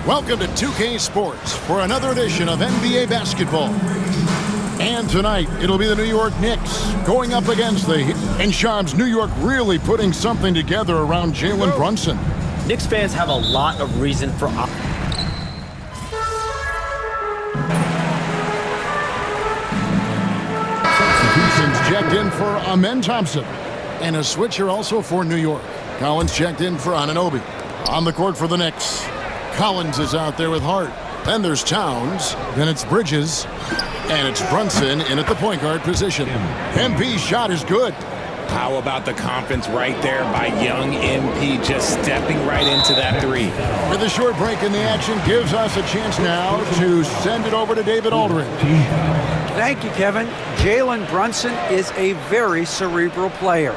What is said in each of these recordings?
Welcome to 2K Sports for another edition of NBA basketball. And tonight, it'll be the New York Knicks going up against the Heat. And Shams, New York really putting something together around Jalen Brunson. Knicks fans have a lot of reason for Substitutions checked in for Amen Thompson. And a switcher also for New York. Collins checked in for Anunoby. On the court for the Knicks, Collins is out there with Hart. Then there's Towns. Then it's Bridges. And it's Brunson in at the point guard position. MP's shot is good. How about the confidence right there by young MP, just stepping right into that three. With a short break in the action, gives us a chance now to send it over to David Aldridge. Thank you, Kevin. Jalen Brunson is a very cerebral player.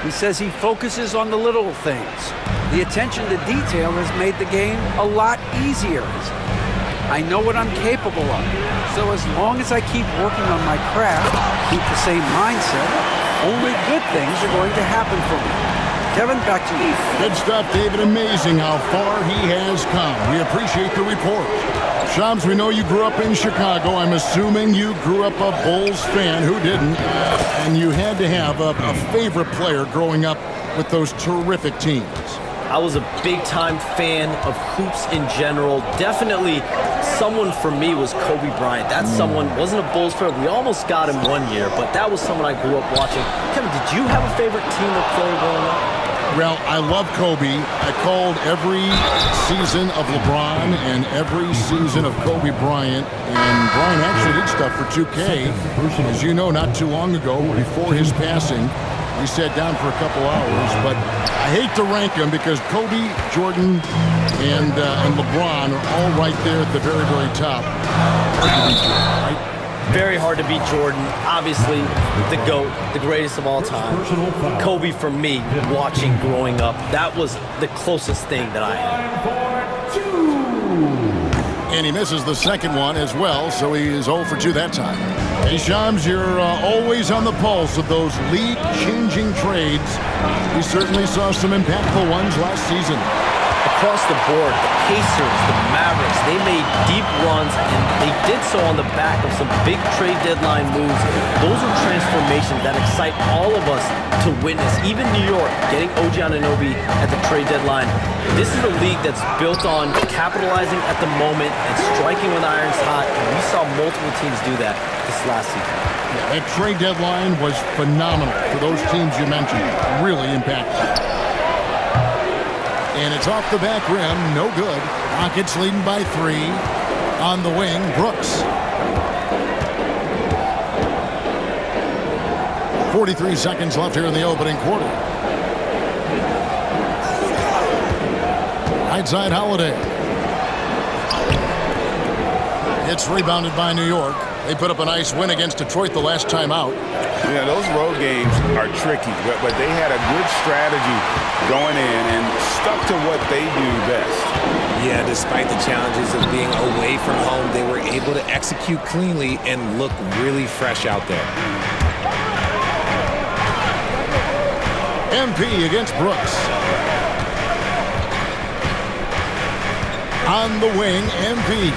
He says he focuses on the little things. The attention to detail has made the game a lot easier. I know what I'm capable of. So as long as I keep working on my craft, keep the same mindset, only good things are going to happen for me. Kevin, back to you. Good stuff, David. Amazing how far he has come. We appreciate the report. Shams, we know you grew up in Chicago. I'm assuming you grew up a Bulls fan. Who didn't? And you had to have a favorite player growing up with those terrific teams. I was a big-time fan of hoops in general. Definitely someone for me was Kobe Bryant. That someone wasn't a Bulls fan. We almost got him one year, but that was someone I grew up watching. Kevin, did you have a favorite team or player growing up? Well, I love Kobe. I called every season of LeBron and every season of Kobe Bryant. And Bryant actually did stuff for 2K. As you know, not too long ago, before his passing, we sat down for a couple hours. But I hate to rank them because Kobe, Jordan, and LeBron are all right there at the very, very top. Right? Very hard to beat Jordan. Obviously, the GOAT, the greatest of all time. Kobe, for me, watching growing up, that was the closest thing that I had. And he misses the second one as well, so he is 0 for 2 that time. Hey, Shams, you're always on the pulse of those league-changing trades. We certainly saw some impactful ones last season. Across the board, the Pacers, the Mavericks, they made deep runs, and they did so on the back of some big trade deadline moves. Those are transformations that excite all of us to witness. Even New York getting OG Anunoby at the trade deadline. This is a league that's built on capitalizing at the moment and striking when the iron's hot, and we saw multiple teams do that this last season. That trade deadline was phenomenal for those teams you mentioned. Really impactful. And it's off the back rim, no good. Rockets leading by 3. On the wing, Brooks. 43 seconds left here in the opening quarter. Right side, Holiday. It's rebounded by New York. They put up a nice win against Detroit the last time out. Yeah, those road games are tricky, but they had a good strategy going in and stuck to what they do best. Yeah, despite the challenges of being away from home, they were able to execute cleanly and look really fresh out there. MP against Brooks. On the wing, MP.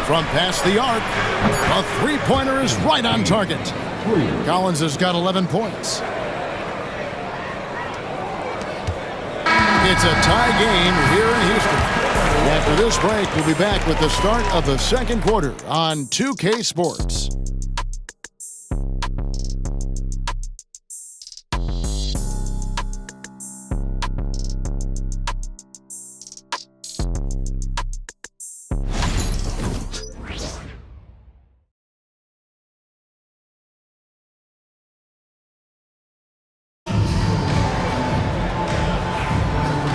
From past the arc, a three-pointer is right on target. Collins has got 11 points. It's a tie game here in Houston. After this break, we'll be back with the start of the second quarter on 2K Sports.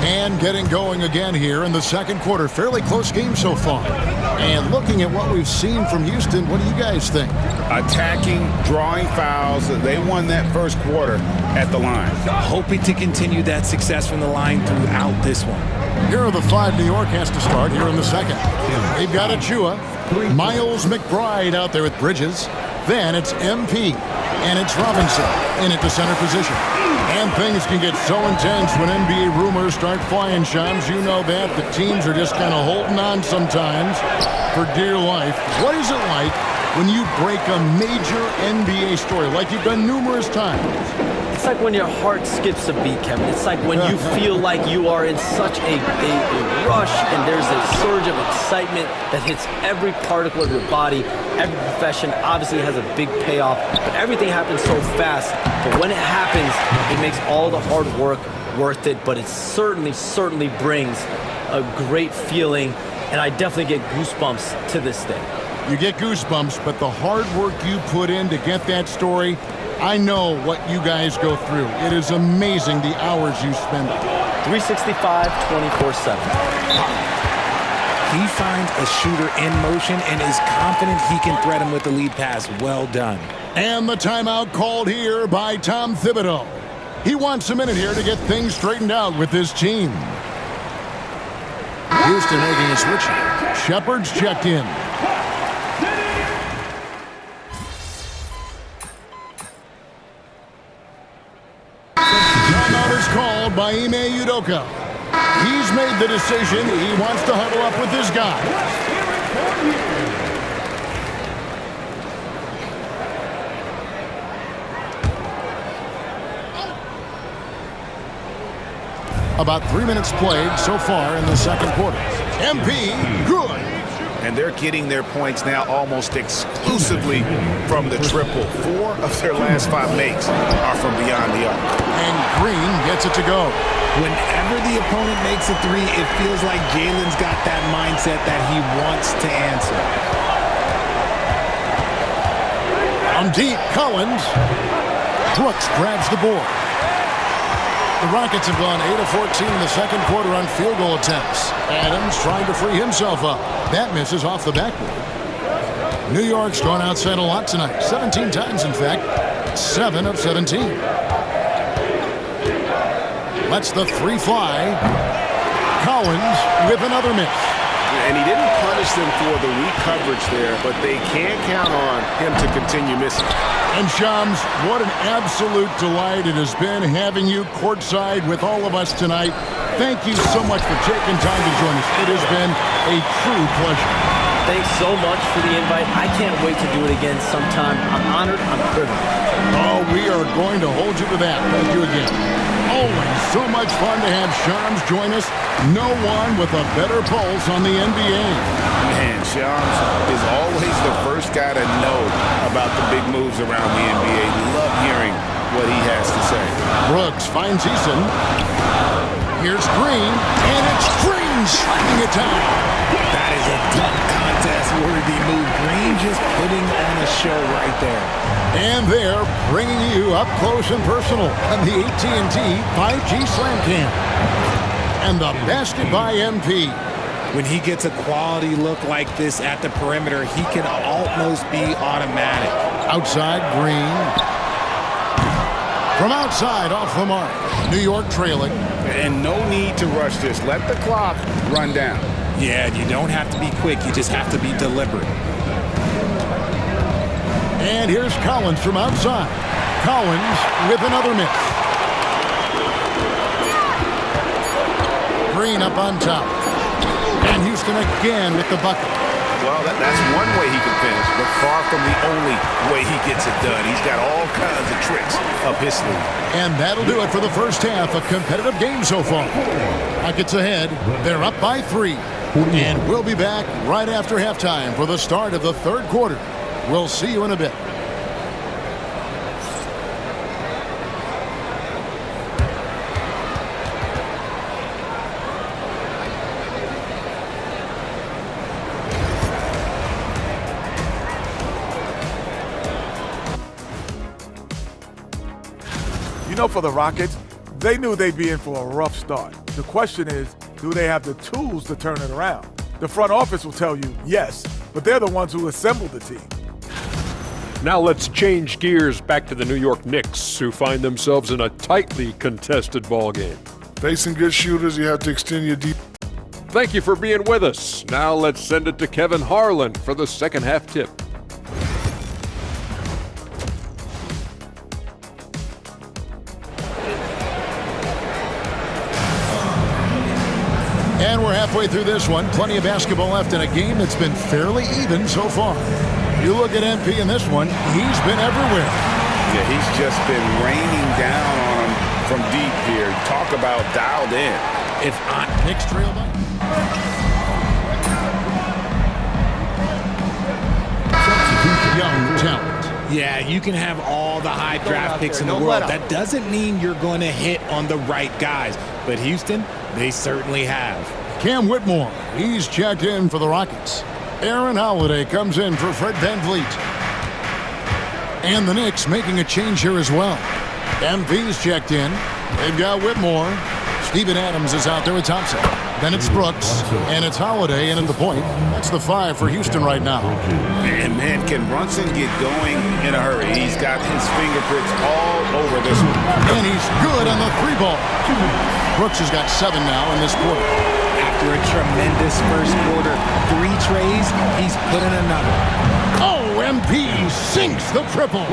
And getting going again here in the second quarter. Fairly close game so far. And looking at what we've seen from Houston, what do you guys think? Attacking, drawing fouls. They won that first quarter at the line. Hoping to continue that success from the line throughout this one. Here are the 5 New York has to start here in the second. They've got Achua, Miles McBride out there with Bridges. Then it's MP. And it's Robinson in at the center position. And things can get so intense when NBA rumors start flying, Shams. You know that. The teams are just kind of holding on sometimes for dear life. What is it like when you break a major NBA story like you've done numerous times? It's like when your heart skips a beat, Kevin. It's like when you feel like you are in such a rush and there's a surge of excitement that hits every particle of your body. Every profession obviously has a big payoff, but everything happens so fast. But when it happens, it makes all the hard work worth it, but it certainly brings a great feeling, and I definitely get goosebumps to this day. You get goosebumps, but the hard work you put in to get that story, I know what you guys go through. It is amazing the hours you spend. 365, 24/7. He finds a shooter in motion and is confident he can thread him with the lead pass. Well done. And the timeout called here by Tom Thibodeau. He wants a minute here to get things straightened out with his team. Houston making a switch. Shepard's checked in. Timeout is called by Ime Udoka. He's made the decision. He wants to huddle up with his guy. About 3 minutes played so far in the second quarter. MP, good. And they're getting their points now almost exclusively from the triple. 4 of their last 5 makes are from beyond the arc. And Green gets it to go. Whenever the opponent makes a 3, it feels like Jalen's got that mindset that he wants to answer. On deep, Collins. Brooks grabs the board. The Rockets have gone 8 of 14 in the second quarter on field goal attempts. Adams trying to free himself up. That misses off the backboard. New York's gone outside a lot tonight. 17 times, in fact. 7 of 17. Lets the 3 fly. Collins with another miss. And he didn't punish them for the weak coverage there, but they can't count on him to continue missing. And Shams, what an absolute delight it has been having you courtside with all of us tonight. Thank you so much for taking time to join us. It has been a true pleasure. Thanks so much for the invite. I can't wait to do it again sometime. I'm honored. I'm privileged. Oh, we are going to hold you to that. Thank you again. Always so much fun to have Shams join us. No one with a better pulse on the NBA. Man, Shams is always the first guy to know about the big moves around the NBA. Love hearing what he has to say. Brooks finds Eason. Here's Green, and it's Green striking it down. That is a dunk contest-worthy move. Green just putting on a show right there. And they're bringing you up close and personal on the AT&T 5G Slam Cam. And the basket by MP. When he gets a quality look like this at the perimeter, he can almost be automatic. Outside, Green. From outside, off the mark. New York trailing. And no need to rush this. Let the clock run down. Yeah, you don't have to be quick. You just have to be deliberate. And here's Collins from outside. Collins with another miss. Green up on top. And Houston again with the bucket. Well, that's one way he can finish, but far from the only way he gets it done. He's got all kinds of tricks up his sleeve. And that'll do it for the first half. A competitive game so far. Rockets ahead. They're up by 3. And we'll be back right after halftime for the start of the third quarter. We'll see you in a bit. You know, for the Rockets, they knew they'd be in for a rough start. The question is, do they have the tools to turn it around? The front office will tell you yes, but they're the ones who assembled the team. Now let's change gears back to the New York Knicks, who find themselves in a tightly contested ballgame. Facing good shooters, you have to extend your deep. Thank you for being with us. Now let's send it to Kevin Harlan for the second half tip. halfway through this one. Plenty of basketball left in a game that's been fairly even so far. You look at MP in this one, he's been everywhere. Yeah, he's just been raining down on him from deep here. Talk about dialed in. If I Knicks trail by. Young talent. Yeah, you can have all the high draft picks in the world. That doesn't mean you're going to hit on the right guys. But Houston, they certainly have. Cam Whitmore, he's checked in for the Rockets. Aaron Holiday comes in for Fred VanVleet. And the Knicks making a change here as well. MP's checked in. They've got Whitmore. Steven Adams is out there with Thompson. Then it's Brooks, and it's Holiday in at the point. That's the 5 for Houston right now. And man, can Brunson get going in a hurry? He's got his fingerprints all over this one. And he's good on the 3 ball. Brooks has got 7 now in this quarter. After a tremendous first quarter, 3 trays, he's put in another. Oh, MP sinks the triple.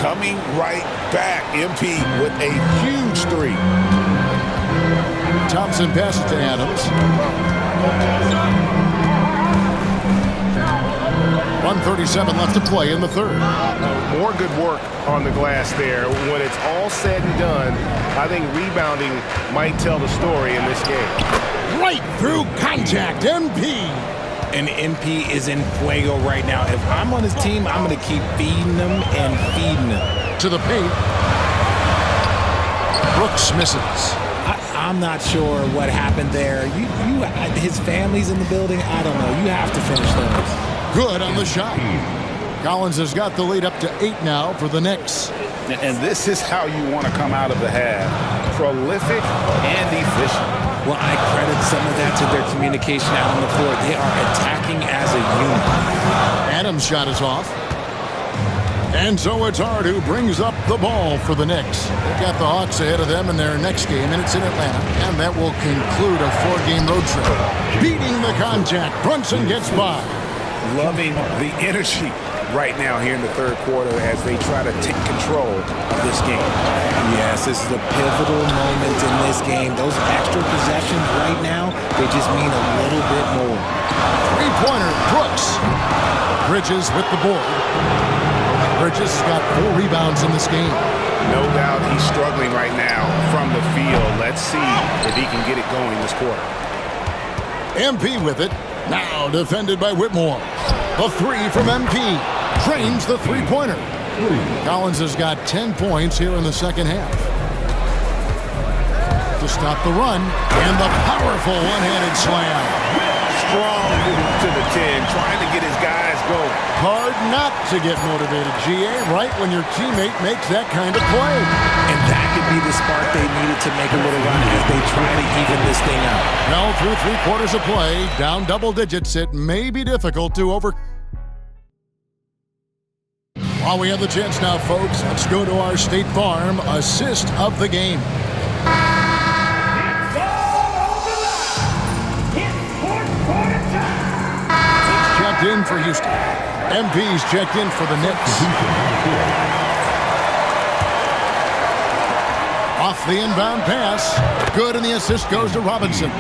Coming right back, MP with a huge 3. Thompson passes to Adams. 1:37 left to play in the third. More good work on the glass there. When it's all said and done, I think rebounding might tell the story in this game. Right through contact, MP. And MP is in fuego right now. If I'm on his team, I'm going to keep feeding them and feeding them. To the paint. Brooks misses. I'm not sure what happened there. His family's in the building. I don't know. You have to finish those. Good on the shot. Collins has got the lead up to 8 now for the Knicks. And this is how you want to come out of the half. Prolific and efficient. Well, I credit some of that to their communication out on the floor. They are attacking as a unit. Adams' shot is off. And so it's Hart who brings up the ball for the Knicks. They've got the Hawks ahead of them in their next game, and it's in Atlanta. And that will conclude a 4-game road trip. Beating the contact, Brunson gets by. Loving the energy right now here in the third quarter as they try to take control of this game. Yes, this is a pivotal moment in this game. Those extra possessions right now, they just mean a little bit more. 3-pointer, Brooks. Bridges with the board. Bridges has got 4 rebounds in this game. No doubt he's struggling right now from the field. Let's see if he can get it going this quarter. MP with it. Now defended by Whitmore. The 3 from MP. Drains the 3-pointer. Collins has got 10 points here in the second half. To stop the run. And the powerful one-handed slam. Strong move to the 10, trying to get his guys going. Hard not to get motivated, GA, right when your teammate makes that kind of play. And that could be the spark they needed to make a little run as they try to even this thing out. Now through 3 quarters of play, down double digits, it may be difficult to over. While we have the chance now, folks, let's go to our State Farm assist of the game. Checked in for Houston. MP's checked in for the Knicks. Off the inbound pass. Good, and the assist goes to Robinson.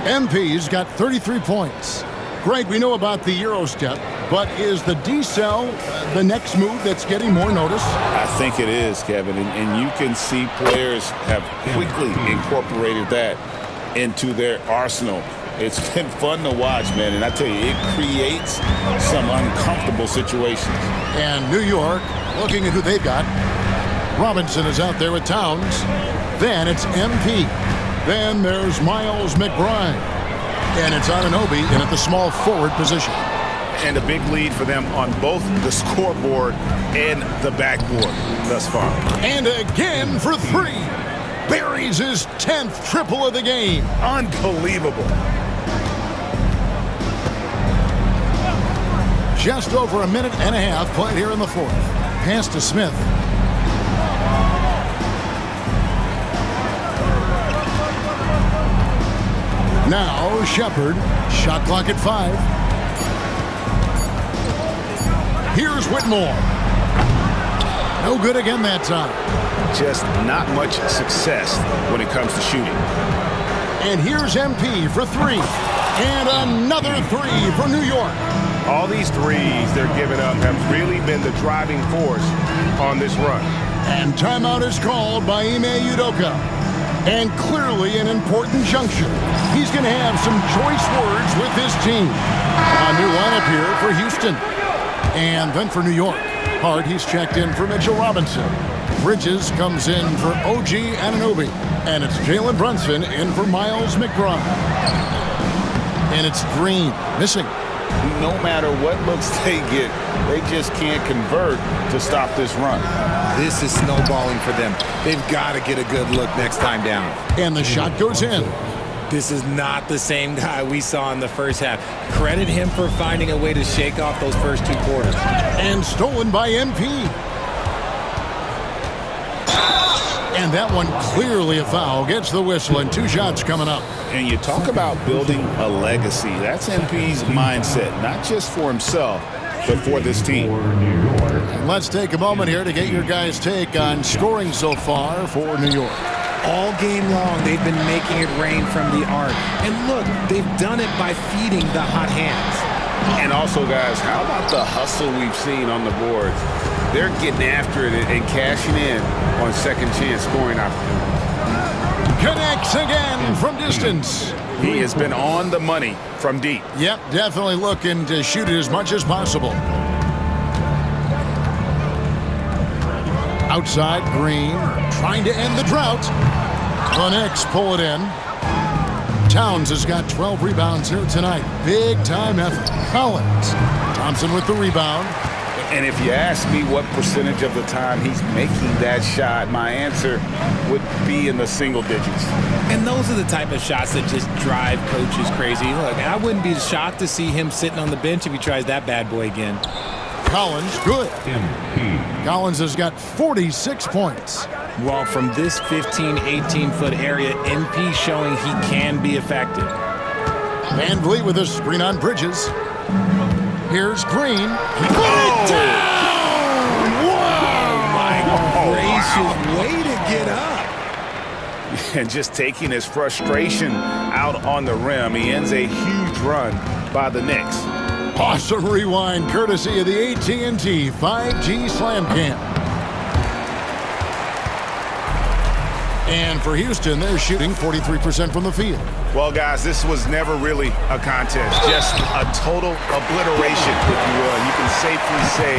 MP's got 33 points. Greg, we know about the Euro step, but is the D-cell the next move that's getting more notice? I think it is, Kevin, and you can see players have quickly incorporated that into their arsenal. It's been fun to watch, man, and I tell you, it creates some uncomfortable situations. And New York, looking at who they've got. Robinson is out there with Towns. Then it's MP. Then there's Miles McBride. And it's Anunoby in at the small forward position. And a big lead for them on both the scoreboard and the backboard thus far. And again for 3. Buries his 10th triple of the game. Unbelievable. Just over a minute and a half played here in the fourth. Pass to Smith. Now Shepard. Shot clock at 5. Here's Whitmore. No good again that time. Just not much success when it comes to shooting. And here's MP for three. And another three for New York. All these threes they're giving up have really been the driving force on this run. And timeout is called by Ime Udoka. And clearly an important juncture. He's going to have some choice words with his team. A new lineup here for Houston. And then for New York. Hart, he's checked in for Mitchell Robinson. Bridges comes in for OG Anunoby. And it's Jalen Brunson in for Miles McBride. And it's Green missing. No matter what looks they get, they just can't convert to stop this run. This is snowballing for them. They've got to get a good look next time down. And the shot goes in. This is not the same guy we saw in the first half. Credit him for finding a way to shake off those first 2 quarters. And stolen by MP. And that one clearly a foul. Gets the whistle and 2 shots coming up. And you talk about building a legacy. That's MP's mindset, not just for himself, but for this team. And let's take a moment here to get your guys' take on scoring so far for New York. All game long, they've been making it rain from the arc. And look, they've done it by feeding the hot hands. And also, guys, how about the hustle we've seen on the boards? They're getting after it and cashing in on second chance scoring opportunities. Connects again from distance. He has been on the money from deep. Yep, definitely looking to shoot it as much as possible. Outside, Green trying to end the drought. The Knicks pull it in. Towns has got 12 rebounds here tonight. Big time effort. Collins. Thompson with the rebound. And if you ask me what percentage of the time he's making that shot, my answer would be in the single digits. And those are the type of shots that just drive coaches crazy. Look, I wouldn't be shocked to see him sitting on the bench if he tries that bad boy again. Collins, good. Collins has got 46 points. Well, from this 15, 18-foot area, MP showing he can be effective. Van Vliet with a screen on Bridges. Here's Green. He put it down! Wow! My gracious, way to get up. And just taking his frustration out on the rim, he ends a huge run by the Knicks. Awesome rewind courtesy of the AT&T 5G Slam Cam. And for Houston, they're shooting 43% from the field. Well, guys, this was never really a contest, just a total obliteration, if you will. And you can safely say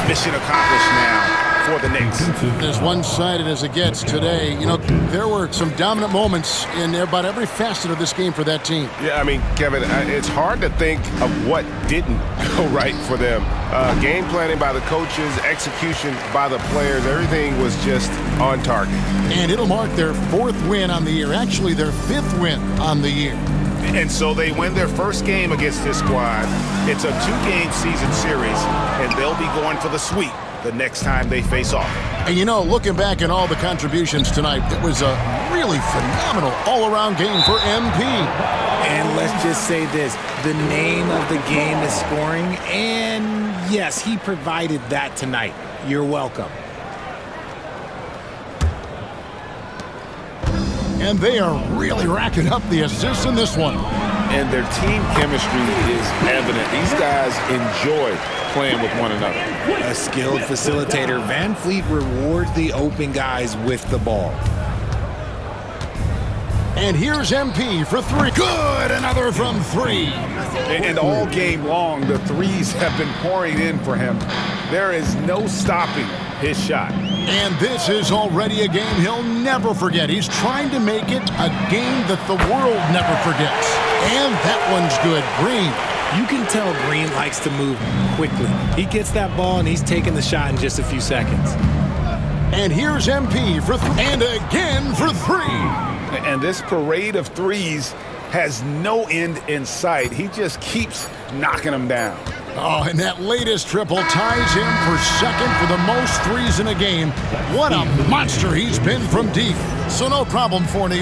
mission accomplished now for the Knicks. As one-sided as it gets today, you know, there were some dominant moments in about every facet of this game for that team. Yeah, I mean, Kevin, it's hard to think of what didn't go right for them. Game planning by the coaches, execution by the players, everything was just on target. And it'll mark their 4th win on the year, actually their 5th win on the year. And so they win their first game against this squad. It's a 2-game season series, and they'll be going for the sweep the next time they face off. And you know, looking back at all the contributions tonight, it was a really phenomenal all-around game for MP. And let's just say this, the name of the game is scoring, and yes, he provided that tonight. You're welcome. And they are really racking up the assists in this one. And their team chemistry is evident. These guys enjoy playing with one another. A skilled facilitator, Van Vliet rewards the open guys with the ball. And here's MP for 3. Good, another from 3. And all game long, the threes have been pouring in for him. There is no stopping his shot. And this is already a game he'll never forget. He's trying to make it a game that the world never forgets. And that one's good. Green. You can tell Green likes to move quickly. He gets that ball and he's taking the shot in just a few seconds. And here's MP for 3. And again for 3. And this parade of threes has no end in sight. He just keeps knocking them down. Oh, and that latest triple ties him for second for the most threes in a game. What a monster he's been from deep. So no problem for New York.